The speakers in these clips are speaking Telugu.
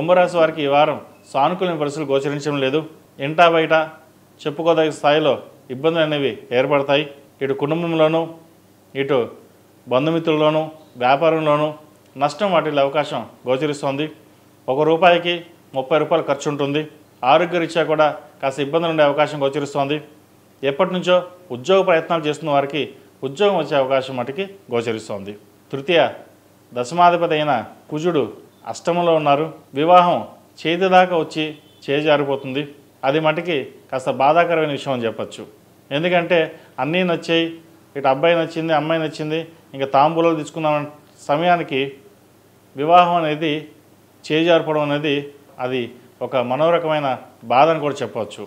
కుంభరాశి వారికి ఈ వారం సానుకూల పరిస్థితులు గోచరించడం లేదు. ఇంటా బయట చెప్పుకోదగిన స్థాయిలో ఇబ్బందులు అనేవి ఏర్పడతాయి. ఇటు కుటుంబంలోనూ ఇటు బంధుమిత్రుల్లోనూ వ్యాపారంలోనూ నష్టం వాటిల్లే అవకాశం గోచరిస్తోంది. ₹1కి ₹30 ఖర్చు ఉంటుంది. ఆరోగ్యరీత్యా కూడా కాస్త ఇబ్బందులు ఉండే అవకాశం గోచరిస్తోంది. ఎప్పటి నుంచో ఉద్యోగ ప్రయత్నాలు చేస్తున్న వారికి ఉద్యోగం వచ్చే అవకాశం మటుకి గోచరిస్తోంది. తృతీయ దశమాధిపతి అయిన కుజుడు అష్టమంలో ఉన్నారు. వివాహం చేతి దాకా వచ్చి చేజారిపోతుంది. అది మటుకి కాస్త బాధాకరమైన విషయం అని చెప్పచ్చు. ఎందుకంటే అన్నీ నచ్చాయి, ఇటు అబ్బాయి నచ్చింది, అమ్మాయి నచ్చింది, ఇంకా తాంబూలాలు తీసుకున్న సమయానికి వివాహం అనేది చేజారిపోవడం అనేది అది ఒక మనోరకమైన బాధ అని కూడా చెప్పవచ్చు.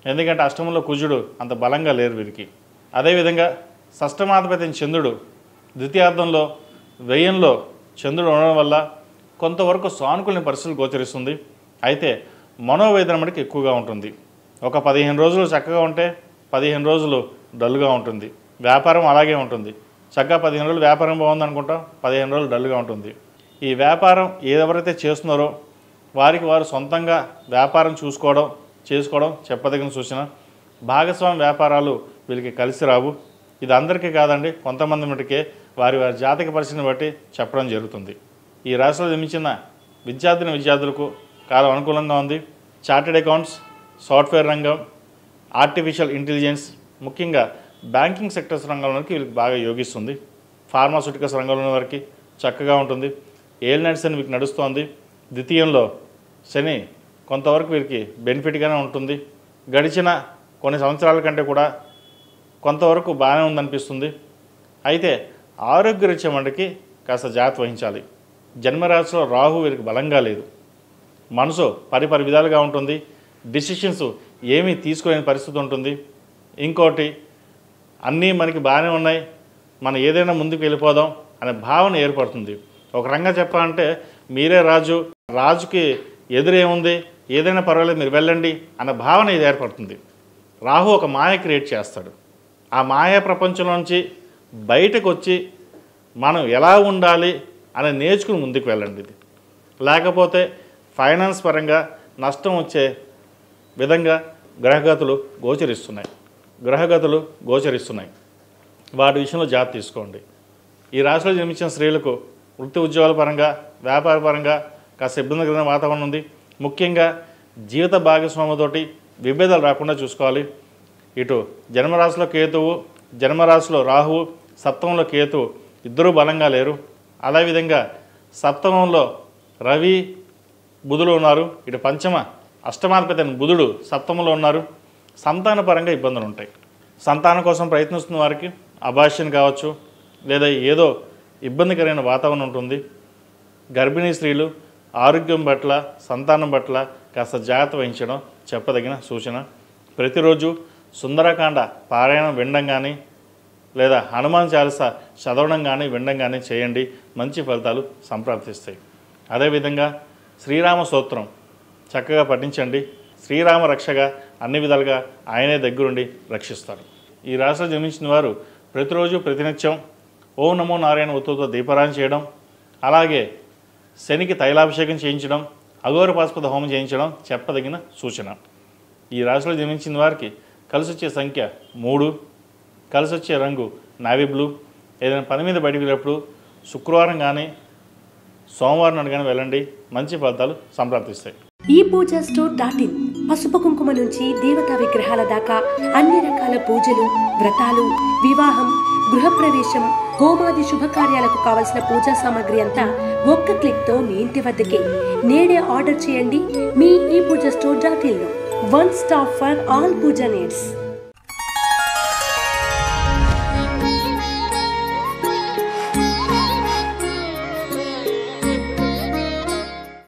ఎందుకంటే అష్టమంలో కుజుడు అంత బలంగా లేరు వీరికి. అదేవిధంగా షష్టమాధిపతి చంద్రుడు ద్వితీయార్థంలో వ్యయంలో చంద్రుడు ఉండడం వల్ల కొంతవరకు సానుకూల పరిస్థితులు గోచరిస్తుంది. అయితే మనోవేదన మటుకు ఎక్కువగా ఉంటుంది. ఒక 15 రోజులు చక్కగా ఉంటే 15 రోజులు డల్గా ఉంటుంది. వ్యాపారం అలాగే ఉంటుంది. చక్కగా 15 రోజులు వ్యాపారం బాగుంది అనుకుంటాం, 15 రోజులు డల్గా ఉంటుంది. ఈ వ్యాపారం ఎవరైతే చేస్తున్నారో వారికి వారు సొంతంగా వ్యాపారం చేసుకోవడం చెప్పదగిన సూచన. భాగస్వామి వ్యాపారాలు వీళ్ళకి కలిసి రావు. ఇది అందరికీ కాదండి, కొంతమంది మటుకే వారి జాతక పరిస్థితిని బట్టి చెప్పడం జరుగుతుంది. ఈ రాశిలో జన్మించిన విద్యార్థులకు కాలం అనుకూలంగా ఉంది. చార్టెడ్ అకౌంట్స్, సాఫ్ట్వేర్ రంగం, ఆర్టిఫిషియల్ ఇంటెలిజెన్స్, ముఖ్యంగా బ్యాంకింగ్ సెక్టర్స్ రంగంలోకి వీళ్ళకి బాగా యోగిస్తుంది. ఫార్మాస్యూటికల్స్ రంగంలో వారికి చక్కగా ఉంటుంది. ఏలినాటి శని వీరికి నడుస్తోంది. ద్వితీయంలో శని కొంతవరకు వీరికి బెనిఫిట్గానే ఉంటుంది. గడిచిన కొన్ని సంవత్సరాల కంటే కూడా కొంతవరకు బాగానే ఉందనిపిస్తుంది. అయితే ఆరోగ్యరీత్యా మటుకి కాస్త జాగ్రత్త వహించాలి. జన్మరాశిలో రాహు వీరికి బలంగా లేదు. మనసు పరిపరి విధాలుగా ఉంటుంది. డిసిషన్స్ ఏమీ తీసుకోలేని పరిస్థితి ఉంటుంది. ఇంకోటి అన్నీ మనకి బాగానే ఉన్నాయి, మనం ఏదైనా ముందుకు వెళ్ళిపోదాం అనే భావన ఏర్పడుతుంది. ఒక రంగా చెప్పాలంటే మీరే రాజుకి ఎదురేముంది, ఏదైనా పర్వాలేదు మీరు వెళ్ళండి అన్న భావన ఇది ఏర్పడుతుంది. రాహు ఒక మాయ క్రియేట్ చేస్తాడు. ఆ మాయా ప్రపంచంలోంచి బయటకు వచ్చి మనం ఎలా ఉండాలి అని నేర్చుకుని ముందుకు వెళ్ళండి. ఇది లేకపోతే ఫైనాన్స్ పరంగా నష్టం వచ్చే విధంగా గ్రహగతులు గోచరిస్తున్నాయి. వాటి విషయంలో జాగ్రత్త తీసుకోండి. ఈ రాశిలో జన్మించిన స్త్రీలకు వృత్తి ఉద్యోగాల పరంగా, వ్యాపార పరంగా కాస్త ఇబ్బందికరమైన వాతావరణం ఉంది. ముఖ్యంగా జీవిత భాగస్వామితోటి విభేదాలు రాకుండా చూసుకోవాలి. ఇటు జన్మరాశిలో కేతువు, జన్మరాశిలో రాహువు, సప్తమంలో కేతువు ఇద్దరూ బలంగా లేరు. అదేవిధంగా సప్తమంలో రవి, బుధులు ఉన్నారు. ఇటు అష్టమాధిపతి అయిన బుధుడు సప్తమంలో ఉన్నారు. సంతాన పరంగా ఇబ్బందులు ఉంటాయి. సంతానం కోసం ప్రయత్నిస్తున్న వారికి అబార్షన్ కావచ్చు, లేదా ఏదో ఇబ్బందికరమైన వాతావరణం ఉంటుంది. గర్భిణీ స్త్రీలు ఆరోగ్యం పట్ల, సంతానం పట్ల కాస్త జాగ్రత్త వహించడం చెప్పదగిన సూచన. ప్రతిరోజు సుందరకాండ పారాయణం వినడం కానీ, లేదా హనుమాన్ చాలీసా చదవడం కానీ వినడం కానీ చేయండి. మంచి ఫలితాలు సంప్రాప్తిస్తాయి. అదేవిధంగా శ్రీరామ స్తోత్రం చక్కగా పఠించండి. శ్రీరామ రక్షగా అన్ని విధాలుగా ఆయనే దగ్గరుండి రక్షిస్తాడు. ఈ రాశిలో జన్మించిన వారు ప్రతిరోజు ప్రతినిత్యం ఓం నమో నారాయణ ఒత్తుతో దీపారాయణ చేయడం, అలాగే శనికి తైలాభిషేకం చేయించడం, అఘోర పాశుపత హోమం చేయించడం చెప్పదగిన సూచన. ఈ రాశిలో జన్మించిన వారికి కలిసి వచ్చే సంఖ్య 3, కలిసి వచ్చే రంగు నావీ బ్లూ. ఏదైనా పని మీద బయటకు వెళ్ళినప్పుడు శుక్రవారం కానీ సోమవారం నాడు కానీ వెళ్ళండి. మంచి ఫలితాలు సంప్రాప్తిస్తాయి. ePoojaStore.in పసుపు కుంకుమ నుంచి దేవతా విగ్రహాల దాకా అన్ని రకాల పూజలు, వ్రతాలు, వివాహం, గృహప్రవేశం, హోమాది శుభకార్యాలకు కావలసిన పూజా సామాగ్రి అంతా ఒక్క క్లిక్తో మీ ఇంటి వద్దకే. నేడే ఆర్డర్ చేయండి మీ ePoojaStore.in లో. One stop for all puja needs.